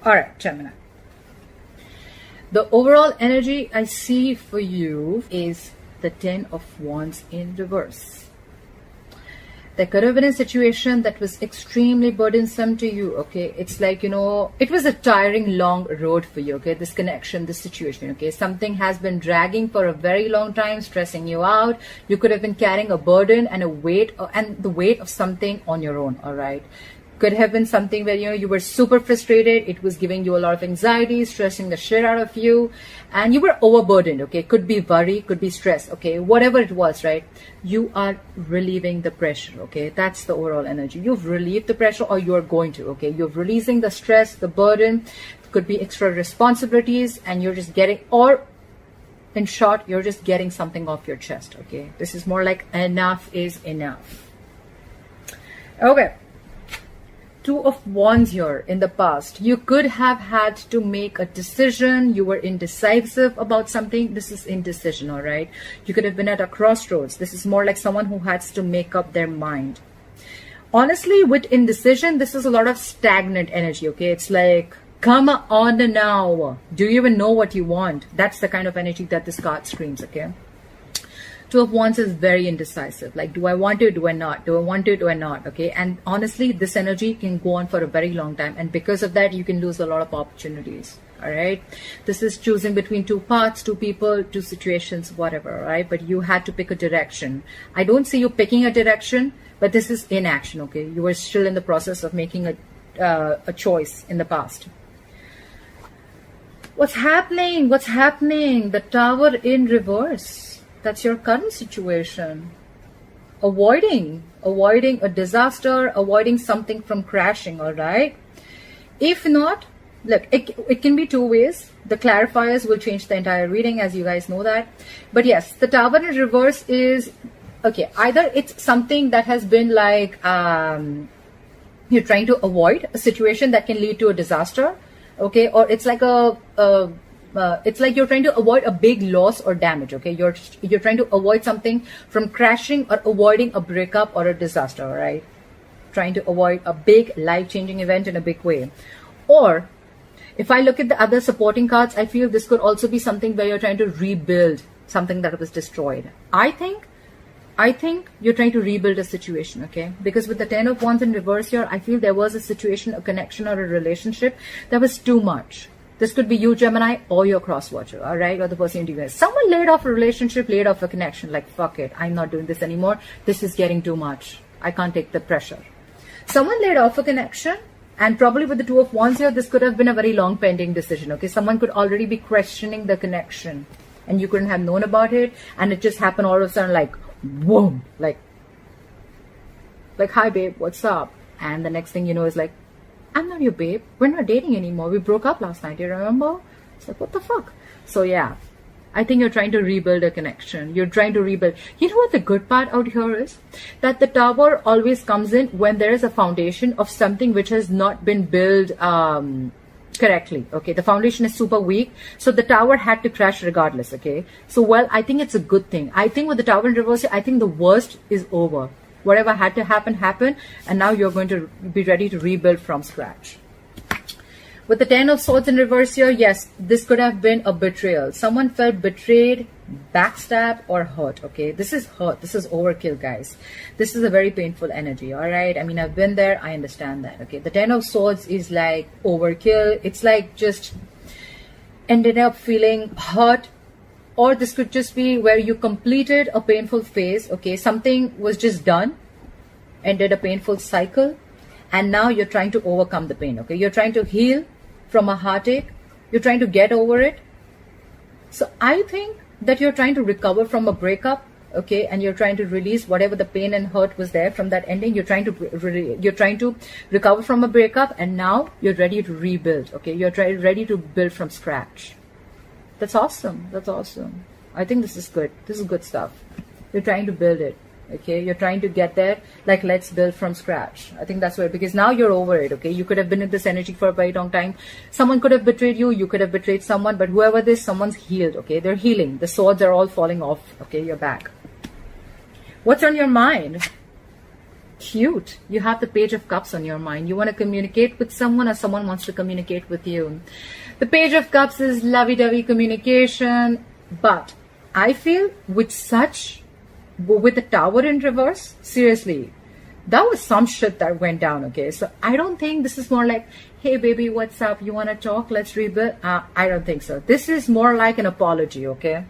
All right, Gemini. The overall energy I see for you is the 10 of Wands in reverse. There could have been a situation that was extremely burdensome to you, okay? It's like, you know, it was a tiring, long road for you, okay? This connection, this situation, okay? Something has been dragging for a very long time, stressing you out. You could have been carrying a burden and a weight, and the weight of something on your own, all right? Could have been something where, you know, you were super frustrated. It was giving you a lot of anxiety, stressing the shit out of you, and you were overburdened, okay? Could be worry, could be stress, okay? Whatever it was, right? You are relieving the pressure, okay? That's the overall energy. You've relieved the pressure, or you're going to, okay? You're releasing the stress, the burden. Could be extra responsibilities, and you're just getting, or in short, you're just getting something off your chest, okay? This is more like enough is enough. Okay. Two of Wands here in the past. You could have had to make a decision. You were indecisive about something. This is indecision, all right? You could have been at a crossroads. This is more like someone who has to make up their mind. Honestly, with indecision, this is a lot of stagnant energy, okay? It's like, come on now. Do you even know what you want? That's the kind of energy that this card screams, okay? Two of Wands is very indecisive. Like, do I want to, do I not? Do I want to, do I not? Okay. And honestly, this energy can go on for a very long time. And because of that, you can lose a lot of opportunities. All right. This is choosing between two paths, two people, two situations, whatever. All right. But you had to pick a direction. I don't see you picking a direction, but this is inaction. Okay. You were still in the process of making a choice in the past. What's happening? What's happening? The Tower in reverse. That's your current situation. Avoiding a disaster, avoiding something from crashing, all right? If not, look, it can be two ways. The clarifiers will change the entire reading, as you guys know that. But yes, the Tower in reverse is, okay, either it's something that has been like, you're trying to avoid a situation that can lead to a disaster, okay? Or it's like it's like you're trying to avoid a big loss or damage, okay? You're trying to avoid something from crashing, or avoiding a breakup or a disaster, all right? Trying to avoid a big life-changing event in a big way. Or if I look at the other supporting cards, I feel this could also be something where you're trying to rebuild something that was destroyed. I think you're trying to rebuild a situation, okay? Because with the 10 of Wands in reverse here, I feel there was a situation, a connection, or a relationship that was too much. This could be you, Gemini, or your cross-watcher, all right? Or the person you guys. Someone laid off a relationship, laid off a connection. Like, fuck it. I'm not doing this anymore. This is getting too much. I can't take the pressure. Someone laid off a connection. And probably with the Two of Wands here, this could have been a very long pending decision, okay? Someone could already be questioning the connection. And you couldn't have known about it. And it just happened all of a sudden, like, boom. Like, hi, babe, what's up? And the next thing you know is like, I'm not your babe. We're not dating anymore. We broke up last night. You remember? It's like, what the fuck? So yeah, I think you're trying to rebuild a connection. You're trying to rebuild. You know what the good part out here is? That the Tower always comes in when there is a foundation of something which has not been built correctly. Okay, the foundation is super weak. So the Tower had to crash regardless. Okay, so well, I think it's a good thing. I think with the Tower in reverse, I think the worst is over. Whatever had to happen, happened. And now you're going to be ready to rebuild from scratch. With the 10 of Swords in reverse here, yes, this could have been a betrayal. Someone felt betrayed, backstabbed, or hurt, okay? This is hurt. This is overkill, guys. This is a very painful energy, all right? I mean, I've been there. I understand that, okay? The 10 of Swords is like overkill. It's like just ended up feeling hurt. Or this could just be where you completed a painful phase, okay? Something was just done, ended a painful cycle, and now you're trying to overcome the pain, okay? You're trying to heal from a heartache. You're trying to get over it. So I think that you're trying to recover from a breakup, okay? And you're trying to release whatever the pain and hurt was there from that ending. You're trying to recover from a breakup, and now you're ready to rebuild, okay? You're ready to build from scratch. That's awesome. That's awesome. I think this is good. This is good stuff. You're trying to build it. Okay. You're trying to get there. Like, let's build from scratch. I think that's where, because now you're over it. Okay. You could have been in this energy for a very long time. Someone could have betrayed you. You could have betrayed someone, but whoever this, someone's healed. Okay. They're healing. The swords are all falling off. Okay. You're back. What's on your mind? cute. You have the Page of Cups on your mind. You want to communicate with someone, or someone wants to communicate with you. The Page of Cups is lovey-dovey communication, but I feel with the Tower in reverse, seriously, that was some shit that went down, okay? So I don't think this is more like, hey baby, what's up? You want to talk? Let's rebuild. I don't think so. This is more like an apology, okay?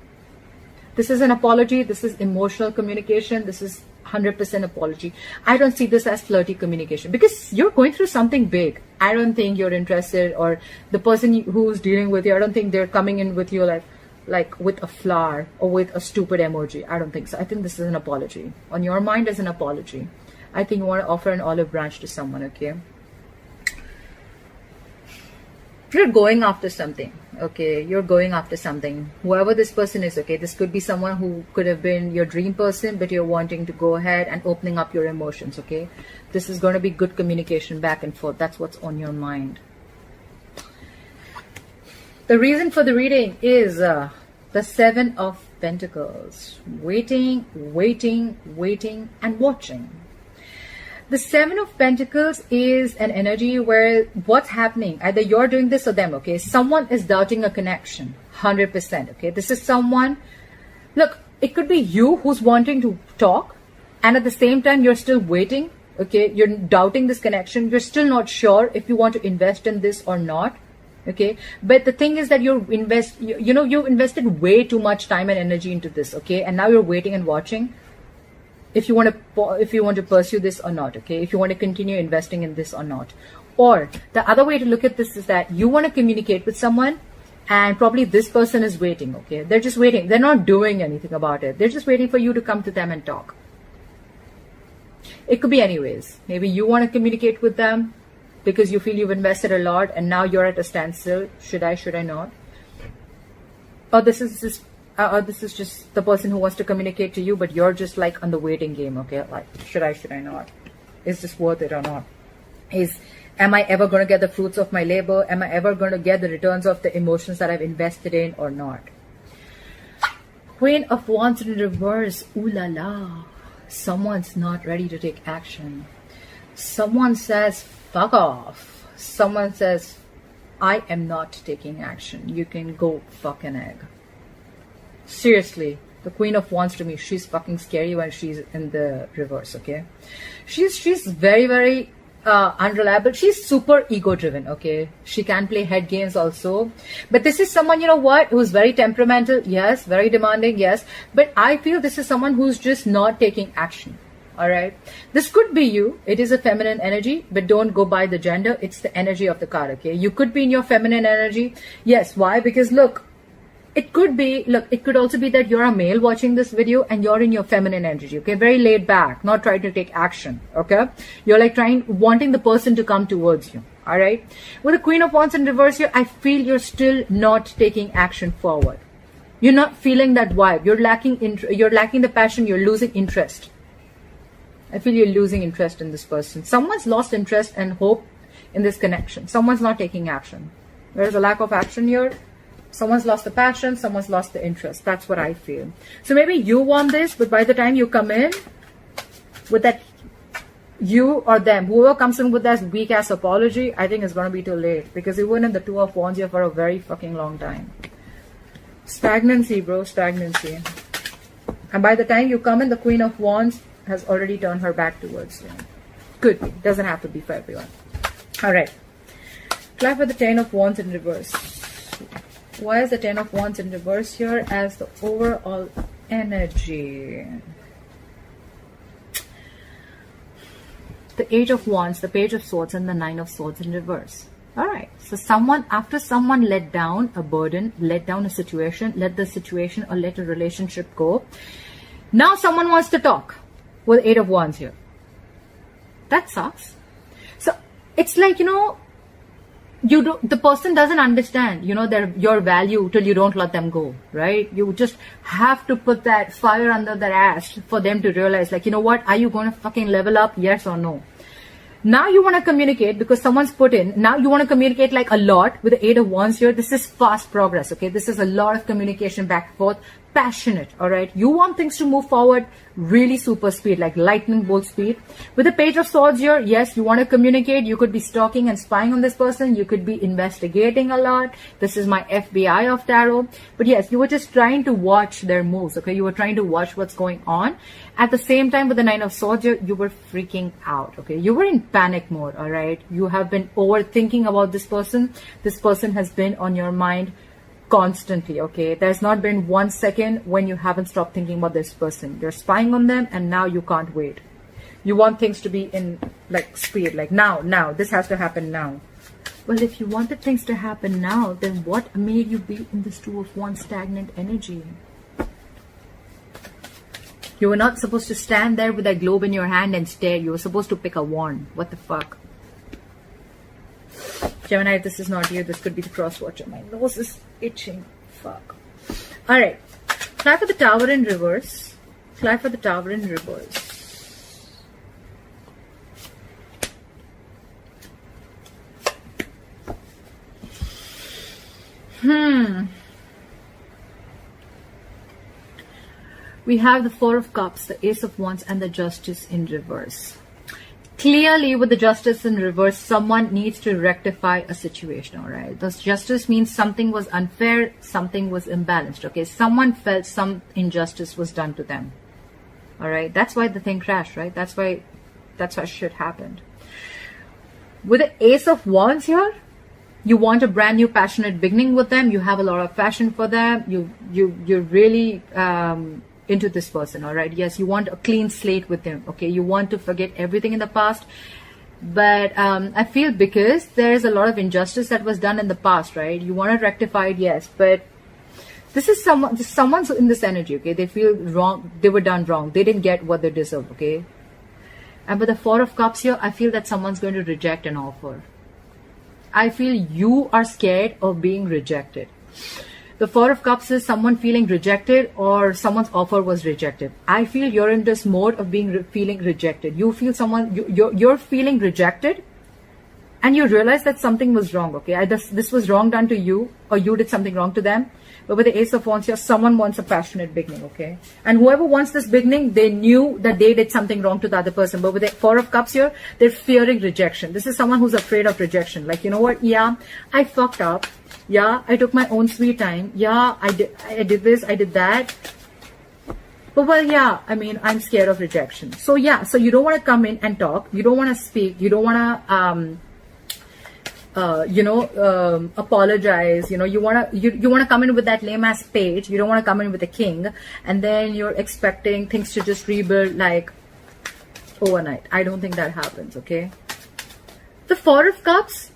This is an apology. This is emotional communication. This is 100% apology. I don't see this as flirty communication because you're going through something big. I don't think you're interested, or the person who's dealing with you, I don't think they're coming in with you like with a flower or with a stupid emoji. I don't think so. I think this is an apology. On your mind is an apology. I think you want to offer an olive branch to someone, okay? You're going after something, okay? You're going after something. Whoever this person is, okay? This could be someone who could have been your dream person, but you're wanting to go ahead and opening up your emotions, okay? This is going to be good communication back and forth. That's what's on your mind. The reason for the reading is the Seven of Pentacles. Waiting, waiting, waiting, and watching. The Seven of Pentacles is an energy where what's happening, either you're doing this or them, okay? Someone is doubting a connection, 100%, okay? This is someone, look, it could be you who's wanting to talk, and at the same time, you're still waiting, okay? You're doubting this connection. You're still not sure if you want to invest in this or not, okay? But the thing is that you invested way too much time and energy into this, okay? And now you're waiting and watching. If you want to pursue this or not, okay? If you want to continue investing in this or not. Or the other way to look at this is that you want to communicate with someone, and probably this person is waiting, okay? They're just waiting. They're not doing anything about it. They're just waiting for you to come to them and talk. It could be anyways. Maybe you want to communicate with them because you feel you've invested a lot and now you're at a standstill. Should I not? Or this is just the person who wants to communicate to you, but you're just like on the waiting game, okay? Like, should I not? Is this worth it or not? Am I ever going to get the fruits of my labor? Am I ever going to get the returns of the emotions that I've invested in or not? Queen of Wands in reverse. Ooh la la. Someone's not ready to take action. Someone says, fuck off. Someone says, I am not taking action. You can go fuck an egg. Seriously, the Queen of Wands to me, she's fucking scary when she's in the reverse, okay? She's very, very unreliable. She's super ego-driven, okay? She can play head games also. But this is someone, you know what, who's very temperamental, yes, very demanding, yes. But I feel this is someone who's just not taking action, all right? This could be you. It is a feminine energy, but don't go by the gender. It's the energy of the card, okay? You could be in your feminine energy. Yes, why? Because look, it could also be that you're a male watching this video and you're in your feminine energy, okay? Very laid back, not trying to take action, okay? You're like wanting the person to come towards you, all right? With the Queen of Wands in reverse here, I feel you're still not taking action forward. You're not feeling that vibe. You're lacking the passion. You're losing interest. I feel you're losing interest in this person. Someone's lost interest and hope in this connection. Someone's not taking action. There's a lack of action here. Someone's lost the passion, someone's lost the interest. That's what I feel. So maybe you want this, but by the time you come in with that, you or them, whoever comes in with that weak ass apology, I think it's going to be too late, because you were in the Two of Wands here for a very fucking long time. Stagnancy, bro, stagnancy. And by the time you come in, the Queen of Wands has already turned her back towards you. Could be. Doesn't have to be for everyone. All right. Try for the Ten of Wands in reverse. Why is the Ten of Wands in reverse here as the overall energy? The Eight of Wands, the Page of Swords, and the Nine of Swords in reverse. All right. So after someone let down a burden, let down a situation, let the situation or let a relationship go, now someone wants to talk with Eight of Wands here. That sucks. So it's like, the person doesn't understand, your value till you don't let them go, right? You just have to put that fire under their ass for them to realize, like, you know what? Are you going to fucking level up? Yes or no? Now you want to communicate because someone's put in. Now you want to communicate like a lot with the Eight of Wands here. This is fast progress, okay? This is a lot of communication back and forth, passionate, all right? You want things to move forward really super speed, like lightning bolt speed. With the Page of Swords here, yes, you want to communicate. You could be stalking and spying on this person. You could be investigating a lot. This is my FBI of tarot. But yes, you were just trying to watch their moves, okay? You were trying to watch what's going on. At the same time, with the Nine of Swords here, you were freaking out, okay? You were in panic mode, all right? You have been overthinking about this person. This person has been on your mind constantly, okay? There's not been 1 second when you haven't stopped thinking about this person. You're spying on them, and now you can't wait. You want things to be in like speed, like now, this has to happen now. Well, if you wanted things to happen now, then what made you be in this Two of Wands stagnant energy? You were not supposed to stand there with that globe in your hand and stare. You were supposed to pick a wand. What the fuck? Gemini, if this is not you, this could be the cross watcher. My nose is itching. Fuck. Alright. Fly for the Tower in reverse. Fly for the Tower in reverse. We have the Four of Cups, the Ace of Wands, and the Justice in reverse. Clearly, with the Justice in reverse, someone needs to rectify a situation, all right? This Justice means something was unfair, something was imbalanced, okay? Someone felt some injustice was done to them, all right? That's why the thing crashed, right? That's why shit happened. With the Ace of Wands here, you want a brand new passionate beginning with them. You have a lot of passion for them. You're really into this person, all right? Yes, you want a clean slate with them, okay? You want to forget everything in the past. But I feel because there's a lot of injustice that was done in the past, right? You want to rectify it, yes, but this is someone's in this energy, okay? They feel wrong, they were done wrong, they didn't get what they deserve, okay? And with the Four of Cups here, I feel that someone's going to reject an offer. I feel you are scared of being rejected. The Four of Cups is someone feeling rejected, or someone's offer was rejected. I feel you're in this mode of feeling rejected. You feel you're feeling rejected, and you realize that something was wrong, okay? Either this was wrong done to you, or you did something wrong to them. But with the Ace of Wands here, someone wants a passionate beginning, okay? And whoever wants this beginning, they knew that they did something wrong to the other person. But with the Four of Cups here, they're fearing rejection. This is someone who's afraid of rejection. Like, you know what? Yeah, I fucked up. Yeah, I took my own sweet time. Yeah, I did this, I did that. But well, yeah, I mean, I'm scared of rejection. So yeah, so you don't want to come in and talk. You don't want to speak. You don't want to, apologize. You know, you want to come in with that lame ass page. You don't want to come in with a king, and then you're expecting things to just rebuild like overnight. I don't think that happens, okay? The Four of Cups,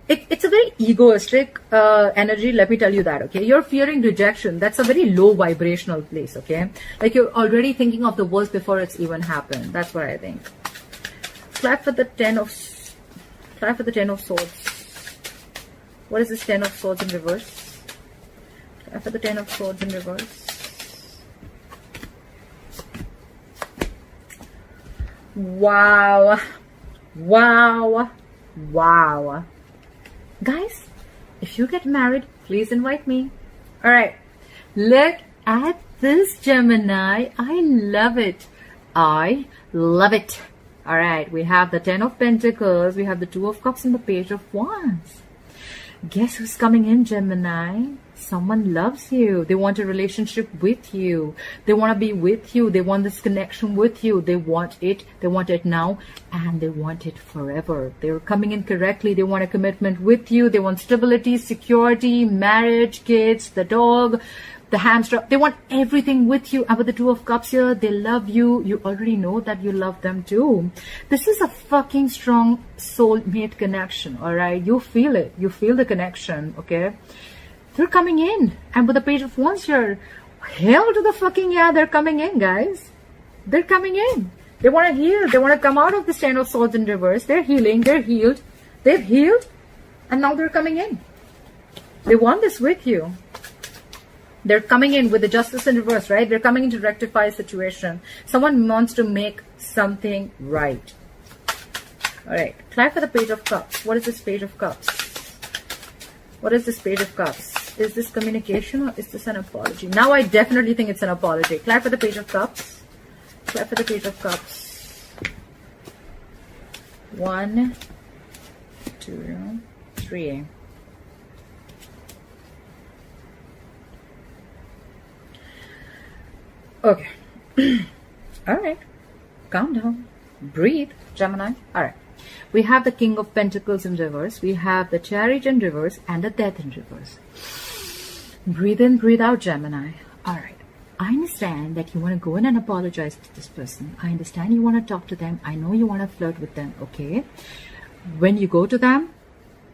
it's a very egoistic energy, let me tell you that, okay? You're fearing rejection. That's a very low vibrational place, okay? Like you're already thinking of the worst before it's even happened. That's what I think. Fly for the Ten of Swords. What is this Ten of Swords in reverse? Fly for the Ten of Swords in reverse. Wow. Wow. Wow. Guys, if you get married, please invite me. All right. Look at this, Gemini. I love it. I love it. All right. We have the Ten of Pentacles. We have the Two of Cups and the Page of Wands. Guess who's coming in, Gemini? Someone loves you. They want a relationship with you. They want to be with you. They want this connection with you. They want it. They want it now, and they want it forever. They're coming in correctly. They want a commitment with you. They want stability, security, marriage, kids, the dog, the hamster. They want everything with you. And with the Two of Cups here, they love you. You already know that you love them too. This is a fucking strong soulmate connection, all right? You feel it. You feel the connection, okay? They're coming in. And with the Page of Wands here, hell to the fucking yeah, they're coming in, guys. They're coming in. They want to heal. They want to come out of the Ten of Swords in reverse. They're healing. They're healed. They've healed. And now they're coming in. They want this with you. They're coming in with the Justice in reverse, right? They're coming in to rectify a situation. Someone wants to make something right. All right. Try for the Page of Cups. What is this Page of Cups? What is this Page of Cups? Is this communication or is this an apology? Now I definitely think it's an apology. Clap for the Page of Cups. Clap for the Page of Cups. 1, 2, 3. Okay. All right. Calm down. Breathe, Gemini. All right. We have the King of Pentacles in reverse. We have the Chariot in reverse and the Death in reverse. Breathe in, breathe out, Gemini. All right. I understand that you want to go in and apologize to this person. I understand you want to talk to them. I know you want to flirt with them, okay? When you go to them,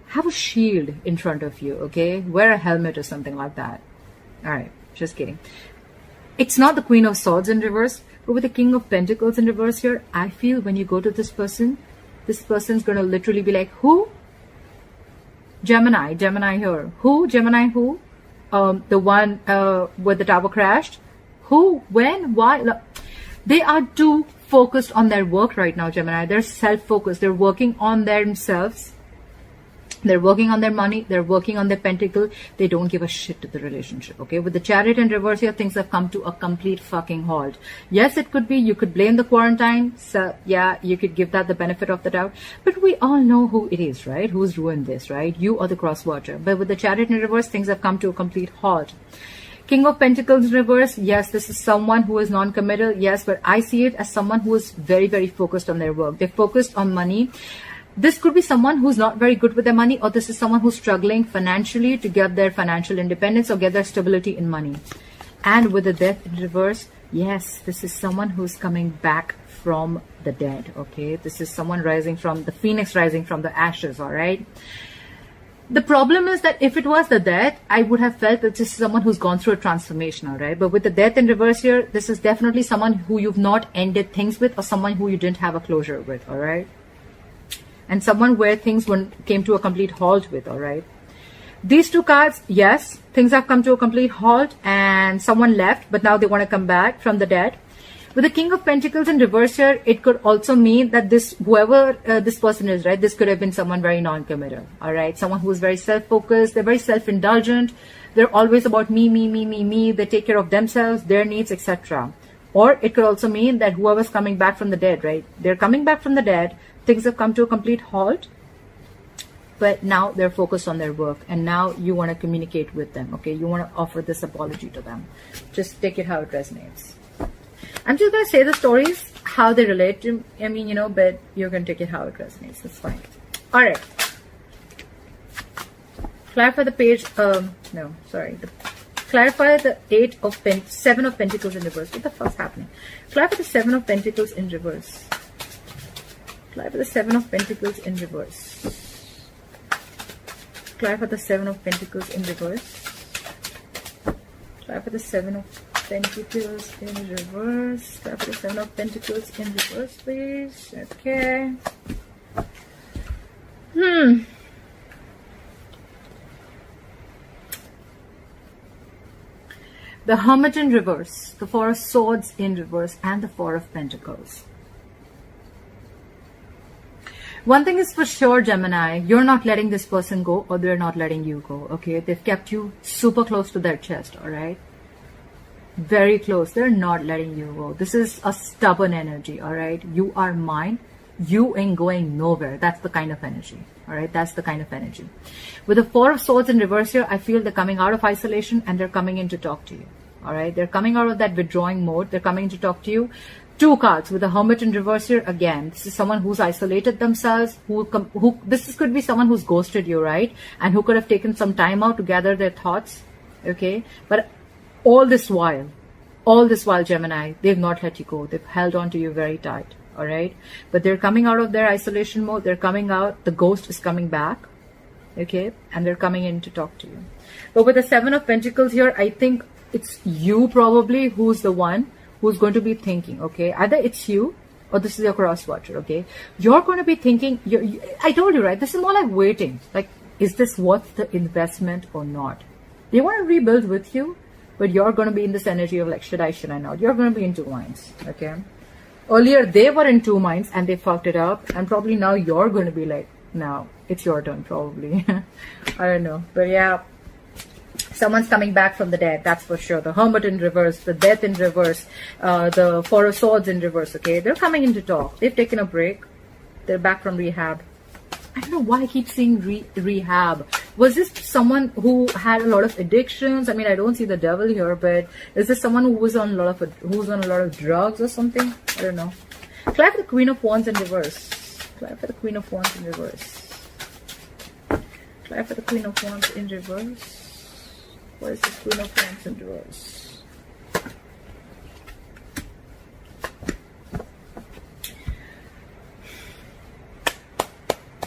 have a shield in front of you, okay? Wear a helmet or something like that. All right. Just kidding. It's not the Queen of Swords in reverse, but with the King of Pentacles in reverse here, I feel when you go to this person's going to literally be like, who? Gemini here. Who? Gemini who? The one where the tower crashed? Who? When? Why? Look, they are too focused on their work right now, Gemini. They're self-focused. They're working on themselves. They're working on their money. They're working on their pentacle. They don't give a shit to the relationship, okay? With the Chariot in reverse here, things have come to a complete fucking halt. Yes, it could be. You could blame the quarantine. So, yeah, you could give that the benefit of the doubt. But we all know who it is, right? Who's ruined this, right? You or the cross watcher. But with the Chariot in reverse, things have come to a complete halt. King of Pentacles in reverse, yes, this is someone who is non-committal, yes, but I see it as someone who is very, very focused on their work. They're focused on money. This could be someone who's not very good with their money, or this is someone who's struggling financially to get their financial independence or get their stability in money. And with the Death in reverse, yes, this is someone who's coming back from the dead, okay? This is someone rising from the phoenix, rising from the ashes, all right? The problem is that if it was the Death, I would have felt that this is someone who's gone through a transformation, all right? But with the Death in reverse here, this is definitely someone who you've not ended things with, or someone who you didn't have a closure with, all right? And someone where things came to a complete halt with, all right? These two cards, yes, things have come to a complete halt and someone left, but now they want to come back from the dead. With the King of Pentacles in reverse here, it could also mean that whoever this person is, right, this could have been someone very non-committal, all right? Someone who is very self-focused, they're very self-indulgent, they're always about me, they take care of themselves, their needs, etc. Or it could also mean that whoever's coming back from the dead, right, they're coming back from the dead, things have come to a complete halt, but now they're focused on their work, and now you want to communicate with them, okay? You want to offer this apology to them. Just take it how it resonates. I'm just going to say the stories, how they relate to, I mean, you know, but you're going to take it how it resonates. That's fine. All right. Clarify the page, clarify the Seven of Pentacles in reverse. What the fuck's happening? Clarify the Seven of Pentacles in reverse. Clarify the Seven of Pentacles in reverse. Clarify the Seven of Pentacles in reverse. Clarify the Seven of Pentacles in reverse. Clarify the Seven of Pentacles in reverse, please. Okay. The Hermit in reverse, the Four of Swords in reverse, and the Four of Pentacles. One thing is for sure, Gemini, you're not letting this person go, or they're not letting you go, okay? They've kept you super close to their chest, all right? Very close. They're not letting you go. This is a stubborn energy, all right? You are mine. You ain't going nowhere. That's the kind of energy, all right? That's the kind of energy. With the Four of Swords in reverse here, I feel they're coming out of isolation and they're coming in to talk to you, all right? They're coming out of that withdrawing mode. They're coming in to talk to you. Two cards with the Hermit in reverse here. Again, this is someone who's isolated themselves, this could be someone who's ghosted you, right? And who could have taken some time out to gather their thoughts, okay? But all this while, Gemini, they've not let you go. They've held on to you very tight, all right? But they're coming out of their isolation mode. They're coming out. The ghost is coming back, okay? And they're coming in to talk to you. But with the Seven of Pentacles here, I think it's you probably who's the one who's going to be thinking, okay? Either it's you or this is your cross watcher, okay? You're going to be thinking, I told you, right? This is more like waiting. Like, is this worth the investment or not? They want to rebuild with you, but you're going to be in this energy of like, should I not? You're going to be in two minds, okay? Earlier, they were in two minds and they fucked it up. And probably now you're going to be like, now it's your turn, probably. I don't know. But yeah, Someone's coming back from the dead, that's for sure. The Hermit in reverse, the Death in reverse, the Four of Swords in reverse, okay? They're coming in to talk. They've taken a break. They're back from rehab. I don't know why I keep seeing rehab. Was this someone who had a lot of addictions? I mean, I don't see the devil here, but is this someone who was on a lot of drugs or something? I don't know. Clap for the Queen of Wands in reverse. Clap for the Queen of Wands in reverse. Clap for the Queen of Wands in reverse. What is this Queen of Wands in reverse?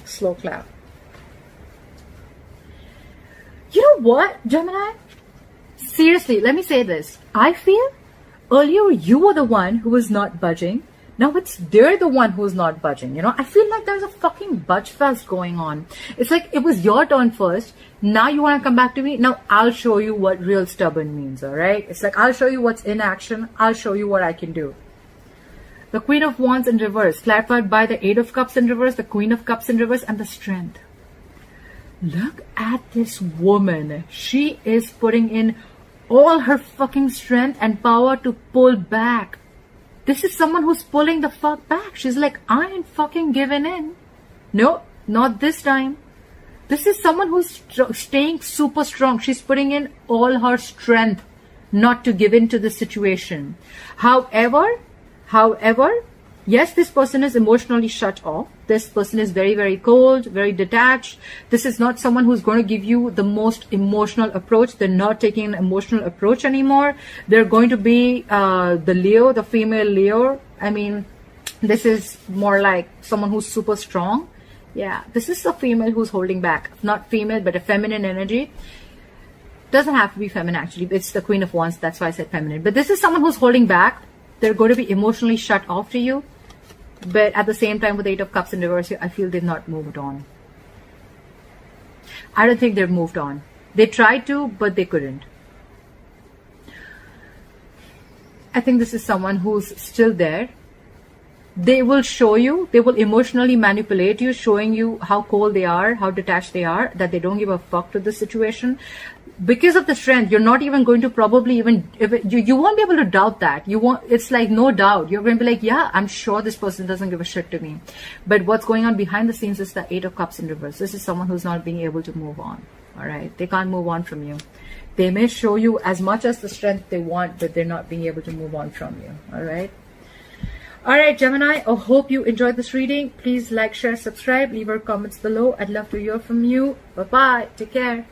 Slow clap. You know what, Gemini? Seriously, let me say this. I feel earlier you were the one who was not budging. Now they're the one who's not budging. You know, I feel like there's a fucking budge fest going on. It's like it was your turn first. Now you want to come back to me. Now I'll show you what real stubborn means. All right. It's like I'll show you what's in action. I'll show you what I can do. The Queen of Wands in reverse, clarified by the Eight of Cups in reverse, the Queen of Cups in reverse, and the Strength. Look at this woman. She is putting in all her fucking strength and power to pull back. This is someone who's pulling the fuck back. She's like, I ain't fucking giving in. No, not this time. This is someone who's staying super strong. She's putting in all her strength not to give in to the situation. However, yes, this person is emotionally shut off. This person is very, very cold, very detached. This is not someone who's going to give you the most emotional approach. They're not taking an emotional approach anymore. They're going to be the Leo, the female Leo. I mean, this is more like someone who's super strong. Yeah, this is a female who's holding back. Not female, but a feminine energy. Doesn't have to be feminine, actually. It's the Queen of Wands. That's why I said feminine. But this is someone who's holding back. They're going to be emotionally shut off to you. But at the same time, with the Eight of Cups in reverse, I feel they've not moved on. I don't think they've moved on. They tried to, but they couldn't. I think this is someone who's still there. They will show you, they will emotionally manipulate you, showing you how cold they are, how detached they are, that they don't give a fuck to the situation. Because of the Strength, you're not even going to probably even, you won't be able to doubt that. It's like no doubt. You're going to be like, yeah, I'm sure this person doesn't give a shit to me. But what's going on behind the scenes is the Eight of Cups in reverse. This is someone who's not being able to move on. All right. They can't move on from you. They may show you as much as the strength they want, but they're not being able to move on from you. All right. All right, Gemini, I hope you enjoyed this reading. Please like, share, subscribe, leave your comments below. I'd love to hear from you. Bye-bye. Take care.